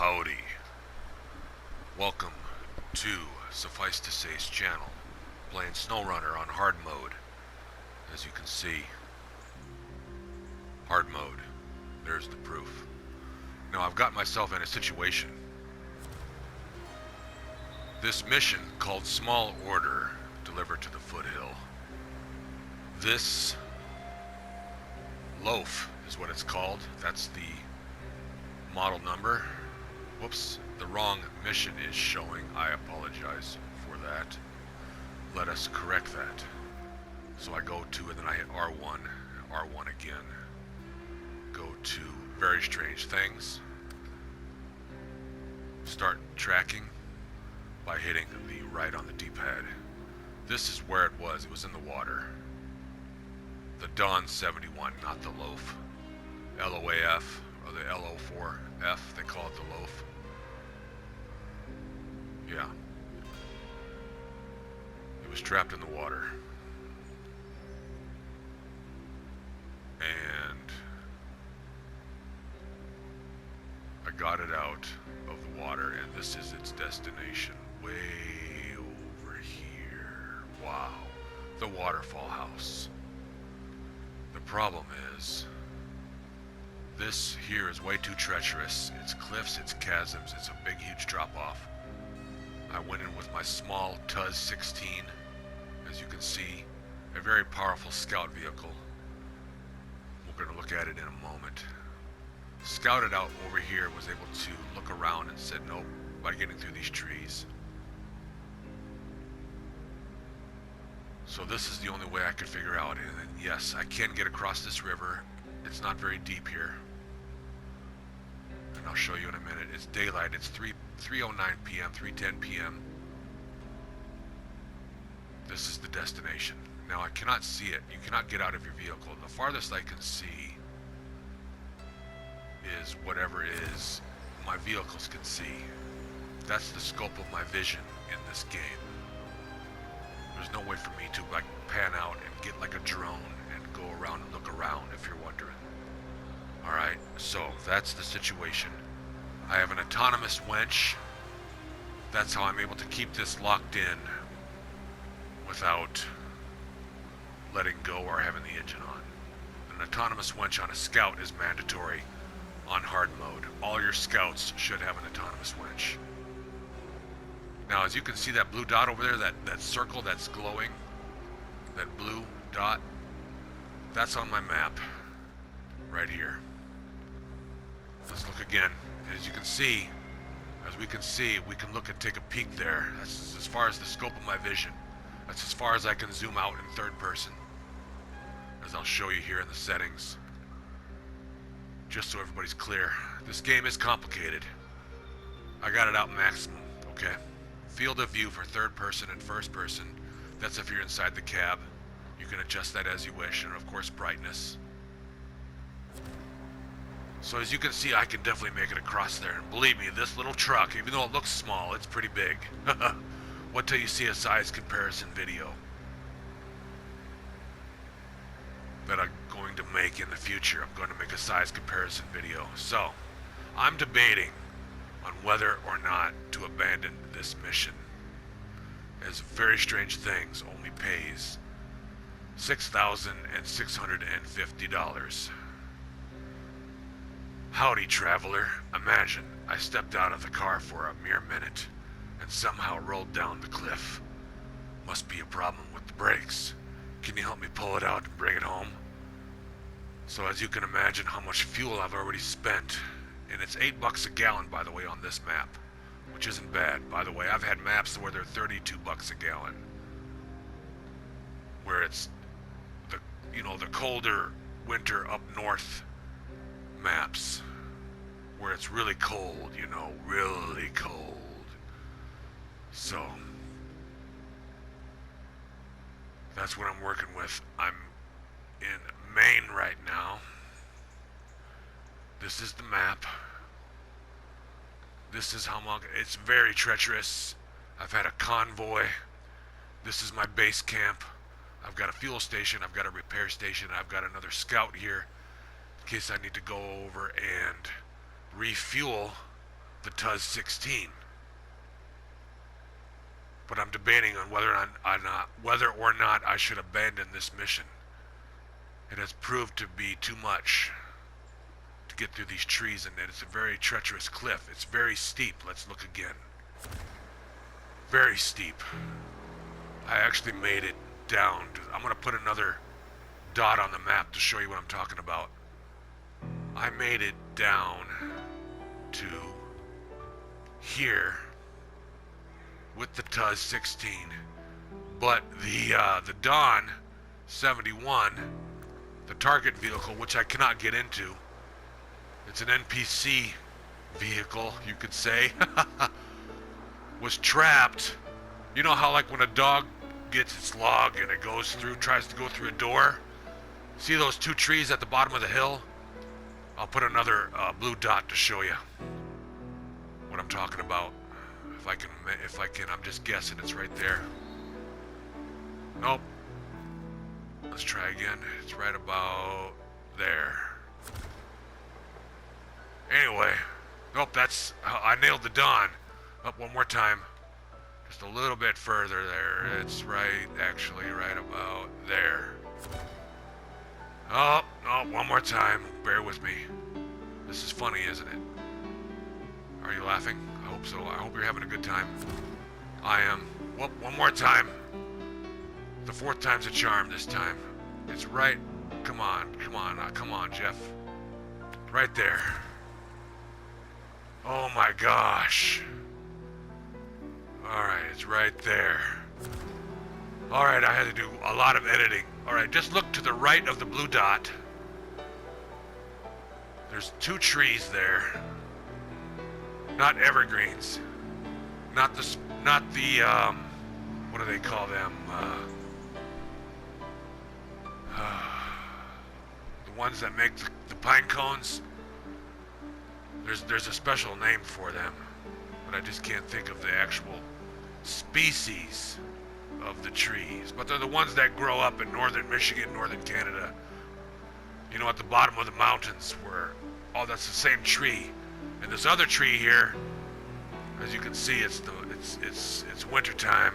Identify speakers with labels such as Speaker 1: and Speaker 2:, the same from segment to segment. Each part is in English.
Speaker 1: Howdy. Welcome to Suffice to Say's channel, playing SnowRunner on hard mode. As you can see, hard mode. There's the proof. Now I've got myself in a situation. This mission called Small Order, delivered to the foothill. This loaf is what it's called. That's the model number. Whoops, the wrong mission is showing. I apologize for that. Let us correct that. So I go to, and then I hit R1, R1 again. Go to Very Strange Things. Start tracking by hitting the right on the D-pad. This is where it was. It was in the water. The Dawn 71, not the loaf. LOAF, or the LO4F, they call it the loaf. Yeah. It was trapped in the water. And I got it out of the water, and this is its destination. Way over here. Wow. The waterfall house. The problem is, this here is way too treacherous. It's cliffs, it's chasms, it's a big, huge drop-off. I went in with my small Tuz 16, as you can see, a very powerful scout vehicle. We're going to look at it in a moment. Scouted out over here, was able to look around and said nope by getting through these trees. So this is the only way I could figure out. And yes, I can get across this river. It's not very deep here. And I'll show you in a minute. It's daylight. It's 3:09 p.m., 3:10 p.m. This is the destination. Now I cannot see it. You cannot get out of your vehicle. The farthest I can see is whatever is my vehicles can see. That's the scope of my vision in this game. There's no way for me to like pan out and get like a drone and go around and look around, if you're wondering. Alright, so that's the situation. I have an autonomous winch. That's how I'm able to keep this locked in without letting go or having the engine on. An autonomous winch on a scout is mandatory on hard mode. All your scouts should have an autonomous winch. Now, as you can see that blue dot over there, that circle that's glowing, that blue dot, that's on my map, right here. Let's look again. As you can see, we can look and take a peek there. That's as far as the scope of my vision. That's as far as I can zoom out in third person, as I'll show you here in the settings. Just so everybody's clear, this game is complicated. I got it out maximum, okay? Field of view for third person and first person. That's if you're inside the cab. You can adjust that as you wish, and of course brightness. So as you can see, I can definitely make it across there. And believe me, this little truck, even though it looks small, it's pretty big. What till you see a size comparison video that I'm going to make in the future. I'm going to make a size comparison video. So, I'm debating on whether or not to abandon this mission, as Very Strange Things only pays $6,650. Howdy, traveler. Imagine I stepped out of the car for a mere minute and somehow rolled down the cliff. Must be a problem with the brakes. Can you help me pull it out and bring it home? So as you can imagine how much fuel I've already spent. And it's $8 a gallon, by the way, on this map, which isn't bad. By the way, I've had maps where they're $32 a gallon, where it's the colder winter up north maps, where it's really cold, really cold. So that's what I'm working with. I'm in Maine right now. This is the map. This is how long. It's very treacherous. I've had a convoy. This is my base camp. I've got a fuel station. I've got a repair station. I've got another scout here in case I need to go over and refuel the Tuz 16. But I'm debating on whether or not I should abandon this mission. It has proved to be too much to get through these trees, and it's a very treacherous cliff. It's very steep. Let's look again. Very steep. I actually made it down. I'm going to put another dot on the map to show you what I'm talking about. I made it down to here with the Tuz 16, but the Dawn 71, the target vehicle, which I cannot get into, it's an NPC vehicle, you could say, was trapped. You know how like when a dog gets its log and it tries to go through a door? See those two trees at the bottom of the hill? I'll put another blue dot to show you what I'm talking about. If I can, I'm just guessing it's right there. Nope. Let's try again. It's right about there. Anyway, nope, I nailed the Dawn. Up one more time. Just a little bit further there. It's actually right about there. Oh, one more time. Bear with me. This is funny, isn't it? Are you laughing? I hope so. I hope you're having a good time. I am. Whoop, one more time. The fourth time's a charm this time. It's right. Come on, Jeff. Right there. Oh my gosh. Alright, it's right there. Alright, I had to do a lot of editing. Alright, just look to the right of the blue dot. There's two trees there. Not evergreens. Not the what do they call them? The ones that make the pine cones. There's a special name for them, but I just can't think of the actual species of the trees. But they're the ones that grow up in northern Michigan, northern Canada. You know, at the bottom of the mountains where, oh, that's the same tree. And this other tree here, as you can see, it's winter time.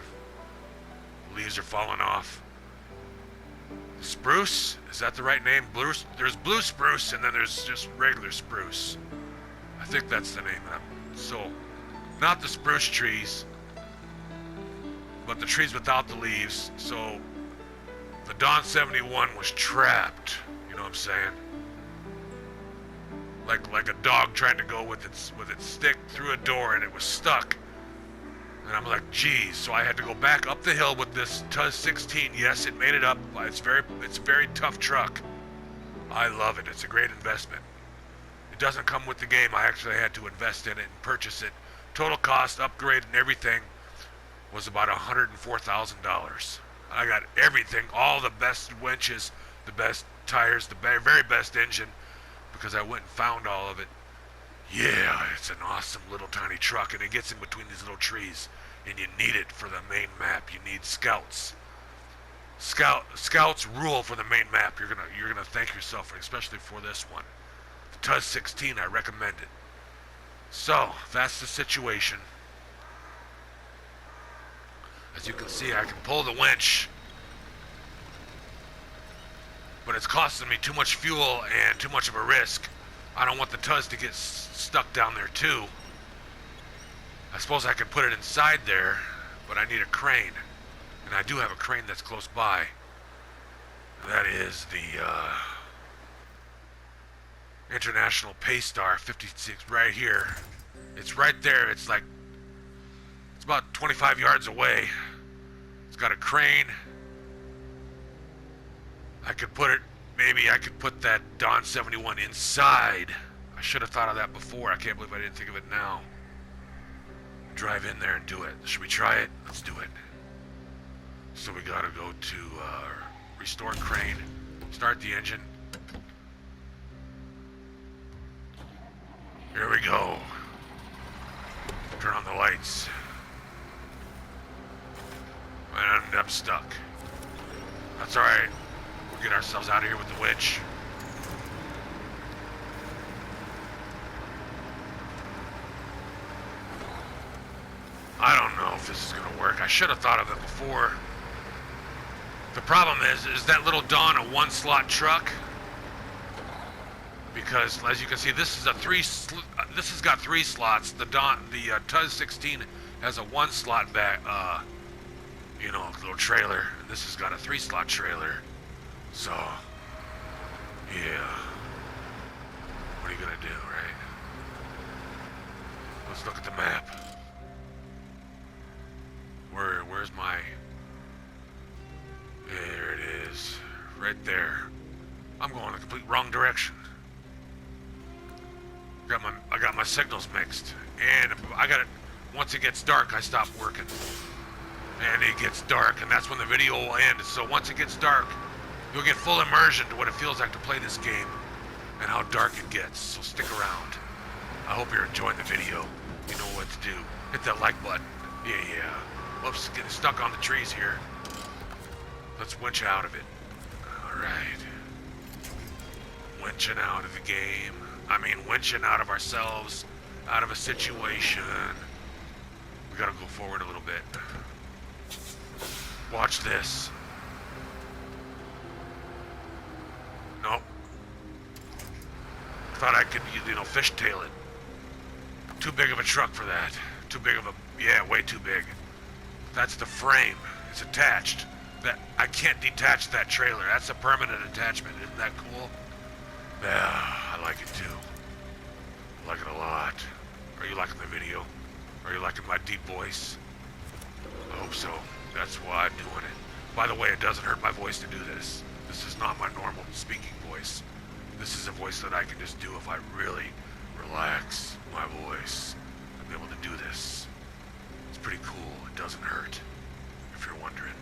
Speaker 1: Leaves are falling off. Spruce? Is that the right name? There's blue spruce, and then there's just regular spruce. I think that's the name. So, not the spruce trees, but the trees without the leaves. So, the Dawn 71 was trapped. You know what I'm saying? Like a dog trying to go with its stick through a door, and it was stuck. And I'm like, geez. So I had to go back up the hill with this Tuz 16. Yes, it made it up. It's a very tough truck. I love it. It's a great investment. It doesn't come with the game. I actually had to invest in it and purchase it. Total cost, upgrade, and everything was about $104,000. I got everything, all the best winches, the best tires, the very best engine, because I went and found all of it. Yeah, it's an awesome little tiny truck, and it gets in between these little trees, and you need it for the main map. You need scouts. Scouts rule for the main map. You're gonna thank yourself, especially for this one. The Tuz 16, I recommend it. So, that's the situation. As you can see, I can pull the winch, but it's costing me too much fuel and too much of a risk. I don't want the Tuz to get stuck down there too. I suppose I could put it inside there, but I need a crane. And I do have a crane that's close by. That is the International Paystar 56 right here. It's right there. It's about 25 yards away. It's got a crane. Maybe I could put that Dawn 71 inside. I should have thought of that before. I can't believe I didn't think of it now. Drive in there and do it. Should we try it? Let's do it. So we gotta go to restore crane, start the engine. Here we go. Turn on the lights. And I'm stuck. That's alright. We'll get ourselves out of here with the winch. I don't know if this is gonna work. I should have thought of it before. The problem is that little Dawn a one-slot truck? Because as you can see, this is a this has got 3 slots. The Tuz 16 has a 1-slot back, you know, little trailer. And this has got a 3-slot trailer. So, yeah. What are you gonna do, right? Let's look at the map. Where's my... There it is. Right there. I'm going the complete wrong direction. I got my signals mixed. And I got it... Once it gets dark, I stop working. And it gets dark, and that's when the video will end. So once it gets dark, you'll get full immersion to what it feels like to play this game and how dark it gets. So stick around. I hope you're enjoying the video. You know what to do. Hit that like button. Yeah. Whoops, getting stuck on the trees here. Let's winch out of it. Alright. Winching out of the game. I mean, winching out of ourselves. Out of a situation. We gotta go forward a little bit. Watch this. Nope. Thought I could, you know, fishtail it. Too big of a truck for that. Too big of a... Yeah, way too big. That's the frame. It's attached. That I can't detach that trailer. That's a permanent attachment. Isn't that cool? Yeah, I like it too. I like it a lot. Are you liking the video? Are you liking my deep voice? I hope so. That's why I'm doing it. By the way, it doesn't hurt my voice to do this. This is not my normal speaking voice. This is a voice that I can just do if I really relax my voice. I'll be able to do this. It's pretty cool. It doesn't hurt, if you're wondering.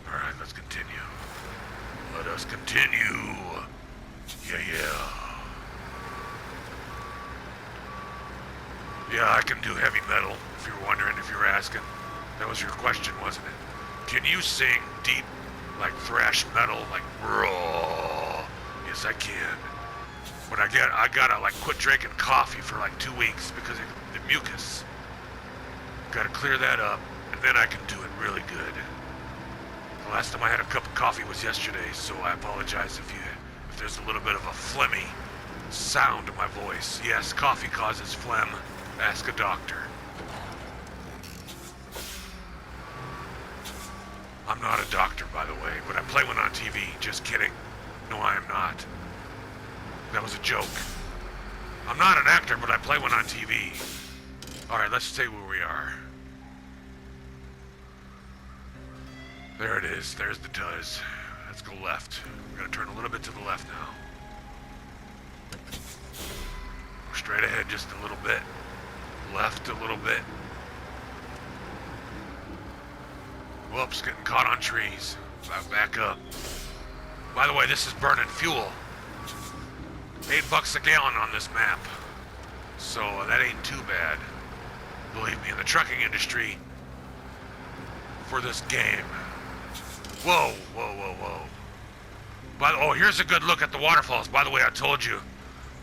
Speaker 1: Alright, let's continue. Let us continue. Yeah. Yeah, I can do heavy metal, if you're wondering, if you're asking. That was your question, wasn't it? Can you sing deep, like thrash metal, like raw? Yes, I can. But I gotta like quit drinking coffee for like 2 weeks because of the mucus. Gotta clear that up, and then I can do it really good. The last time I had a cup of coffee was yesterday, so I apologize if there's a little bit of a phlegmy sound to my voice. Yes, coffee causes phlegm. Ask a doctor. I'm not a doctor, by the way, but I play one on TV. Just kidding. No, I am not. That was a joke. I'm not an actor, but I play one on TV. Alright, let's stay where we are. There it is. There's the Tuz. Let's go left. We're gonna turn a little bit to the left now. We're straight ahead just a little bit. Left a little bit. Whoops, getting caught on trees. Back up. By the way, this is burning fuel. $8 a gallon on this map. So that ain't too bad. Believe me, in the trucking industry, for this game. Whoa. Oh, here's a good look at the waterfalls. By the way, I told you,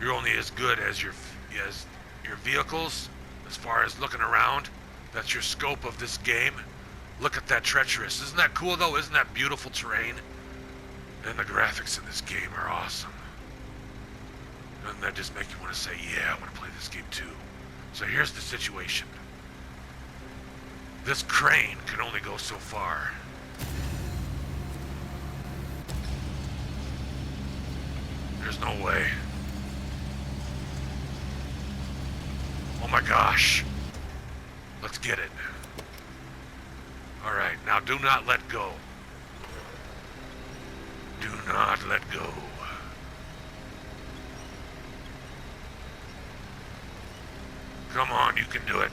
Speaker 1: you're only as good as your vehicles. As far as looking around, that's your scope of this game. Look at that treacherous. Isn't that cool though? Isn't that beautiful terrain? And the graphics in this game are awesome. Doesn't that just make you want to say, yeah, I want to play this game too? So here's the situation. This crane can only go so far. There's no way. Oh my gosh. Let's get it. Alright, now do not let go. Do not let go. Come on, you can do it.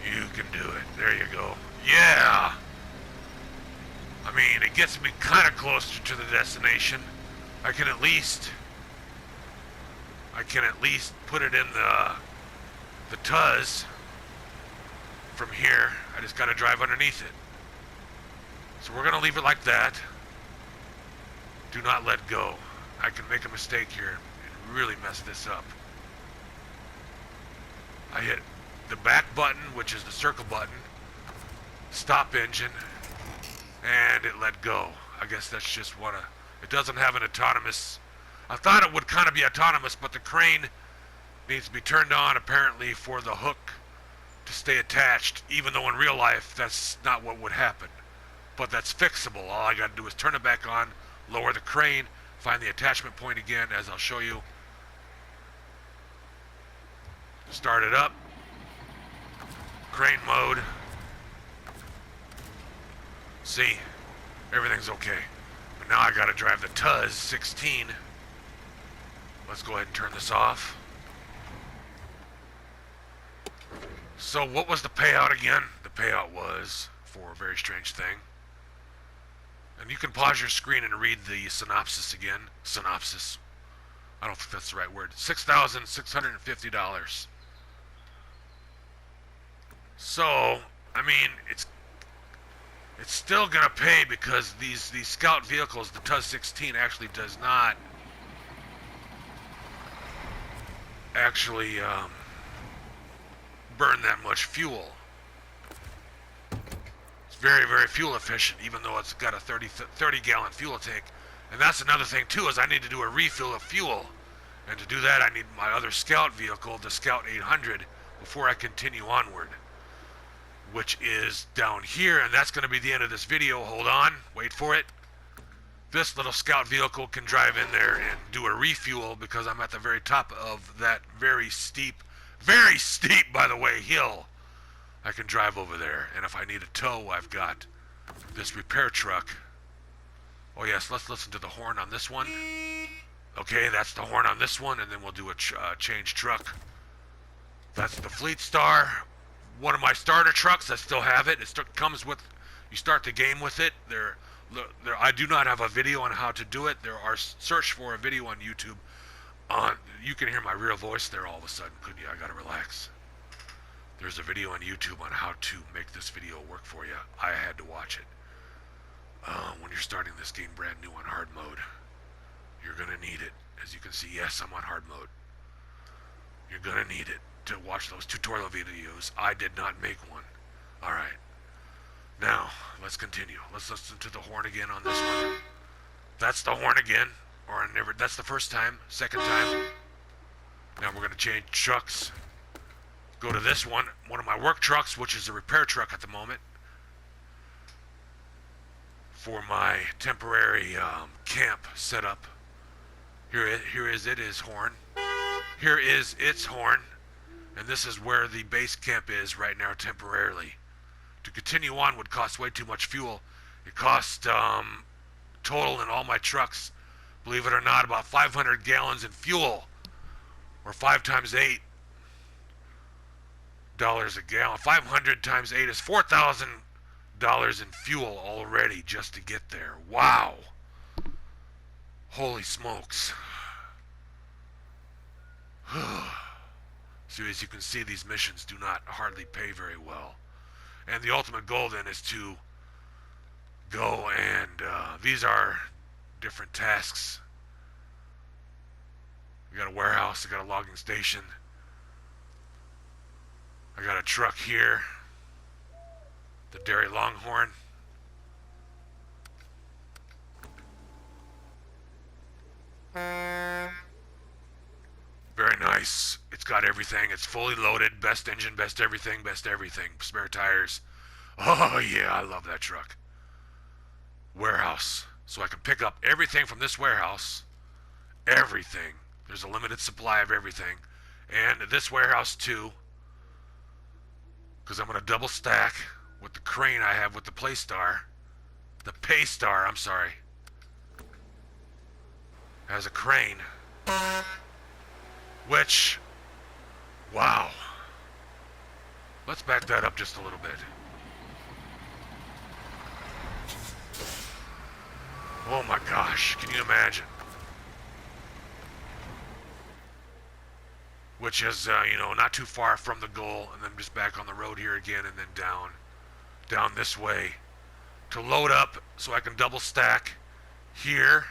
Speaker 1: You can do it. There you go. Yeah! I mean, it gets me kind of closer to the destination. I can at least put it in the Tuz from here. I just gotta drive underneath it. So we're gonna leave it like that. Do not let go. I can make a mistake here and really mess this up. I hit the back button, which is the circle button, stop engine, and it let go. I guess that's just what it doesn't have an autonomous. I thought it would kind of be autonomous, but the crane needs to be turned on apparently for the hook to stay attached, even though in real life that's not what would happen. But that's fixable. All I gotta do is turn it back on, lower the crane, find the attachment point again, as I'll show you. Start it up. Crane mode. See, everything's okay. But now I gotta drive the Tuz 16. Let's go ahead and turn this off. So what was the payout again? The payout was for a very strange thing. And you can pause your screen and read the synopsis again. Synopsis. I don't think that's the right word. $6,650. So, I mean, it's still gonna pay because these scout vehicles, the Tuz 16 actually does not actually burn that much fuel. It's very, very fuel efficient, even though it's got a 30 gallon fuel tank. And that's another thing too, is I need to do a refill of fuel. And to do that, I need my other scout vehicle, the Scout 800, before I continue onward, which is down here, and that's going to be the end of this video. Hold on, wait for it. This little scout vehicle can drive in there and do a refuel because I'm at the very top of that very steep, by the way, hill. I can drive over there, and if I need a tow, I've got this repair truck. Oh yes, let's listen to the horn on this one. Okay, that's the horn on this one, and then we'll do a change truck. That's the Fleet Star. One of my starter trucks, I still have it. It comes with, you start the game with it. I do not have a video on how to do it. Search for a video on YouTube. You can hear my real voice there all of a sudden, couldn't you? I gotta relax. There's a video on YouTube on how to make this video work for you. I had to watch it. When you're starting this game brand new on hard mode, you're gonna need it. As you can see, yes, I'm on hard mode. You're gonna need it to watch those tutorial videos. I did not make one. Alright. Now, let's continue. Let's listen to the horn again on this one. That's the horn again. That's the first time. Second time. Now we're gonna change trucks. Go to this one of my work trucks, which is a repair truck at the moment, for my temporary camp setup. Here is its horn. Here is its horn, and this is where the base camp is right now temporarily. To continue on would cost way too much fuel. It cost total in all my trucks, believe it or not, about 500 gallons in fuel, or 5 times 8 dollars a gallon. 500 times 8 is $4,000 in fuel already just to get there. Wow. Holy smokes. So as you can see, these missions do not hardly pay very well. And the ultimate goal then is to go and, these are different tasks. We got a warehouse, I got a logging station. I got a truck here, the Dairy Longhorn. Very nice. It's got everything. It's fully loaded. Best engine, best everything, best everything. Spare tires. Oh yeah, I love that truck. Warehouse. So I can pick up everything from this warehouse. Everything. There's a limited supply of everything. And this warehouse too, because I'm going to double stack with the crane I have with the Paystar. The Paystar, I'm sorry. Has a crane. Which, wow. Let's back that up just a little bit. Oh my gosh, can you imagine? Which is, not too far from the goal, and then just back on the road here again, and then down this way to load up so I can double stack here,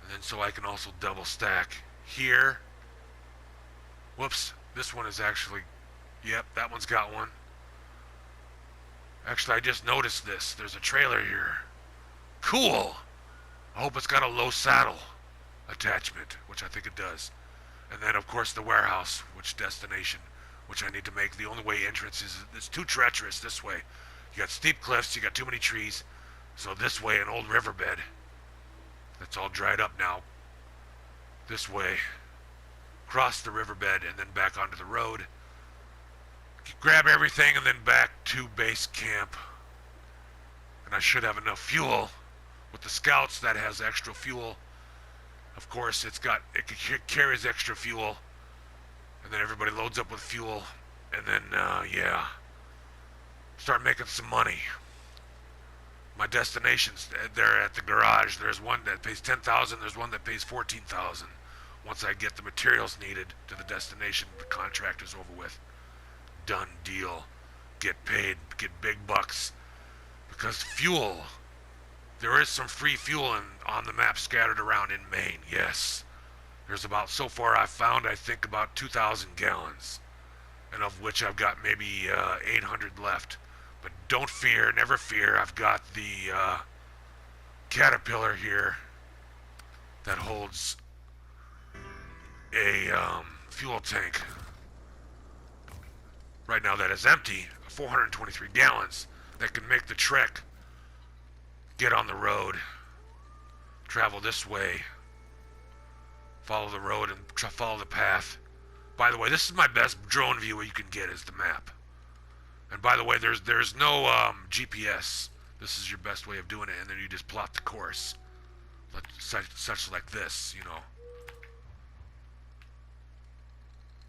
Speaker 1: and then so I can also double stack here. Whoops, This one is actually, yep, that one's got one. Actually, I just noticed this. There's a trailer here. Cool. I hope it's got a low saddle attachment, which I think it does. And then, of course, the warehouse, which destination, which I need to make. The only way entrance is, it's too treacherous this way. You got steep cliffs, you got too many trees. So this way, an old riverbed. That's all dried up now. This way. Cross the riverbed and then back onto the road. Grab everything and then back to base camp. And I should have enough fuel. With the scouts, that has extra fuel. Of course, it carries extra fuel. And then everybody loads up with fuel. And then, yeah. Start making some money. My destinations, they're at the garage. There's one that pays $10,000. There's one that pays $14,000. Once I get the materials needed to the destination, the contract is over with. Done deal. Get paid. Get big bucks. Because fuel, there is some free fuel on the map scattered around in Maine, yes. There's about, so far I've found, I think about 2,000 gallons. And of which I've got maybe 800 left. But don't fear, never fear, I've got the Caterpillar here that holds a fuel tank. Right now that is empty, 423 gallons, that can make the trek, get on the road, travel this way, follow the road and follow the path. By the way, this is my best drone view you can get, is the map. And by the way, there's no GPS. This is your best way of doing it, and then you just plot the course. Such like this, you know.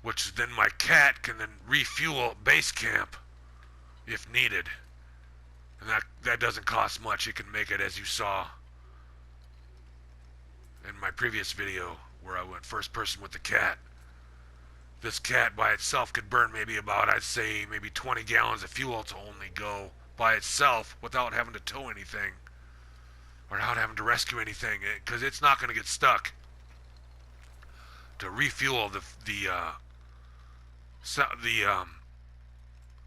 Speaker 1: Which then my cat can then refuel base camp if needed. And that doesn't cost much. It can make it, as you saw in my previous video where I went first person with the cat. This cat by itself could burn maybe about, I'd say, maybe 20 gallons of fuel to only go by itself without having to tow anything or without having to rescue anything, because it's not going to get stuck. To refuel the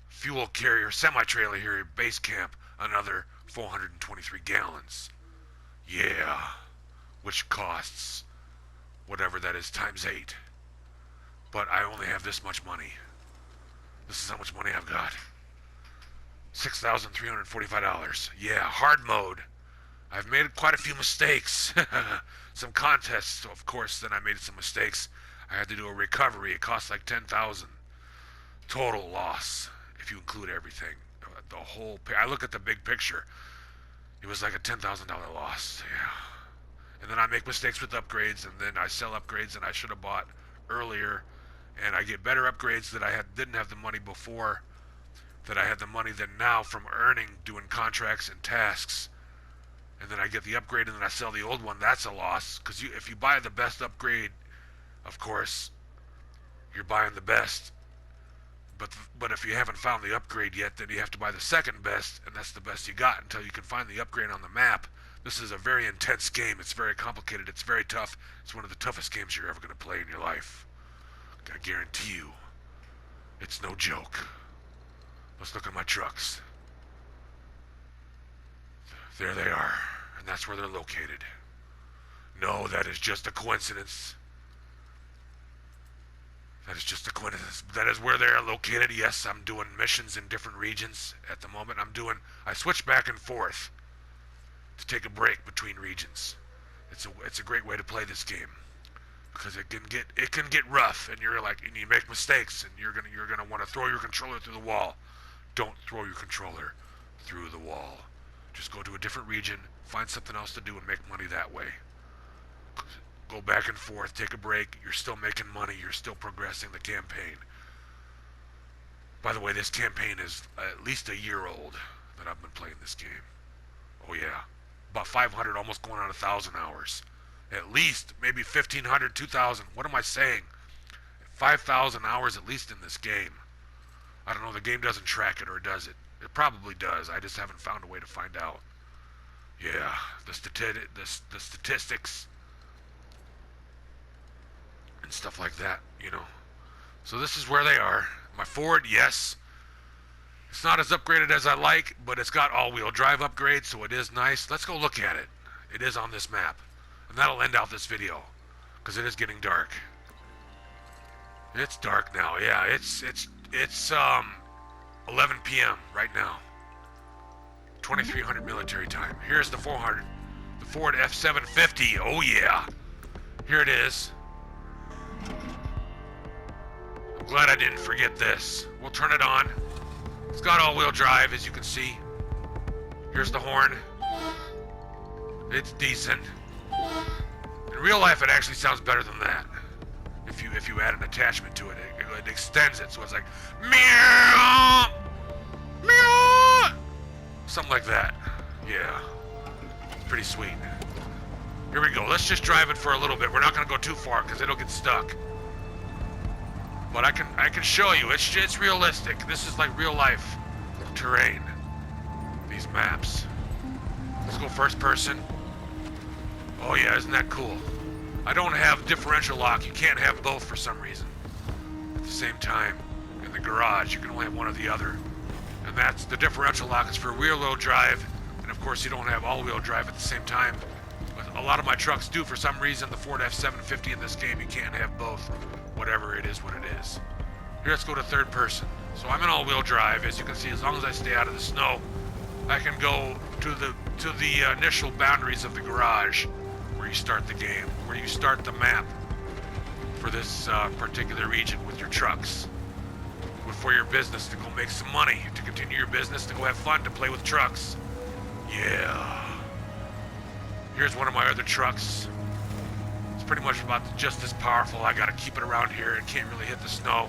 Speaker 1: fuel carrier semi-trailer here at base camp, another 423 gallons. Yeah, which costs whatever that is times 8. But I only have this much money. This is how much money I've got. $6,345. Yeah, hard mode. I've made quite a few mistakes. Some contests, of course, then I made some mistakes. I had to do a recovery. It cost like $10,000. Total loss, if you include everything. The whole, I look at the big picture. It was like a $10,000 loss. Yeah. And then I make mistakes with upgrades, and then I sell upgrades that I should have bought earlier. And I get better upgrades that I didn't have the money before, that I had the money then now from earning, doing contracts and tasks. And then I get the upgrade and then I sell the old one. That's a loss, because if you buy the best upgrade, of course, you're buying the best. But if you haven't found the upgrade yet, then you have to buy the second best, and that's the best you got until you can find the upgrade on the map. This is a very intense game. It's very complicated. It's very tough. It's one of the toughest games you're ever going to play in your life. I guarantee you, it's no joke. Let's look at my trucks. There they are, and that's where they're located. No, that is just a coincidence. That is just a coincidence. That is where they are located. Yes, I'm doing missions in different regions at the moment. I switch back and forth to take a break between regions. It's a great way to play this game. Because it can get rough, and and you make mistakes, and you're gonna want to throw your controller through the wall. Don't throw your controller through the wall. Just go to a different region, find something else to do, and make money that way. Go back and forth, take a break. You're still making money. You're still progressing the campaign. By the way, this campaign is at least a year old that I've been playing this game. Oh yeah, about 500, almost going on 1,000 hours. At least, maybe 1,500, 2,000. What am I saying? 5,000 hours at least in this game. I don't know, the game doesn't track it, or does it? It probably does. I just haven't found a way to find out. Yeah, the statistics and stuff like that, you know. So this is where they are. My Ford, yes. It's not as upgraded as I like, but it's got all-wheel drive upgrades, so it is nice. Let's go look at it. It is on this map. And that'll end out this video, because it is getting dark. It's dark now, yeah. It's 11 p.m. right now. 2300 military time. Here's the Ford F-750. Oh yeah. Here it is. I'm glad I didn't forget this. We'll turn it on. It's got all-wheel drive, as you can see. Here's the horn. It's decent. In real life, it actually sounds better than that. If you add an attachment to it, it extends it, so it's like meow, meow, something like that. Yeah, it's pretty sweet. Here we go. Let's just drive it for a little bit. We're not gonna go too far because it'll get stuck. But I can show you. It's realistic. This is like real life terrain. These maps. Let's go first person. Oh yeah, isn't that cool? I don't have differential lock. You can't have both for some reason. At the same time, in the garage, you can only have one or the other. And that's the differential lock is for rear-wheel drive, and of course you don't have all-wheel drive at the same time. But a lot of my trucks do for some reason. The Ford F-750 in this game, you can't have both. Whatever it is, what it is. Here, let's go to third person. So I'm in all-wheel drive. As you can see, as long as I stay out of the snow, I can go to the initial boundaries of the garage, where you start the game, where you start the map for this particular region with your trucks, for your business to go make some money, to continue your business, to go have fun, to play with trucks. Yeah. Here's one of my other trucks. It's pretty much about just as powerful. I gotta keep it around here. It can't really hit the snow.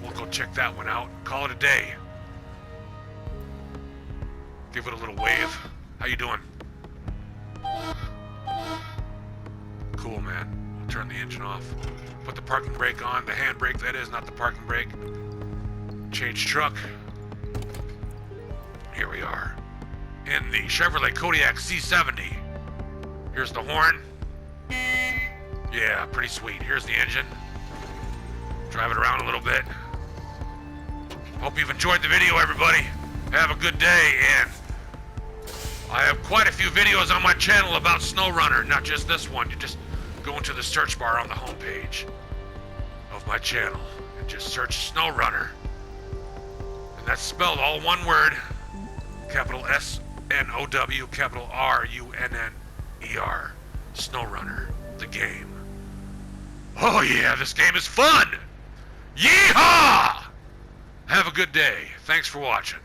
Speaker 1: We'll go check that one out. Call it a day. Give it a little wave. How you doing? Cool, man. We'll turn the engine off. Put the parking brake on. The handbrake, that is, not the parking brake. Change truck. Here we are. In the Chevrolet Kodiak C70. Here's the horn. Yeah, pretty sweet. Here's the engine. Drive it around a little bit. Hope you've enjoyed the video, everybody. Have a good day, and I have quite a few videos on my channel about SnowRunner, not just this one. You just go into the search bar on the homepage of my channel and just search SnowRunner. And that's spelled all one word, capital S-N-O-W, capital R-U-N-N-E-R. SnowRunner, the game. Oh yeah, this game is fun! Yeehaw! Have a good day. Thanks for watching.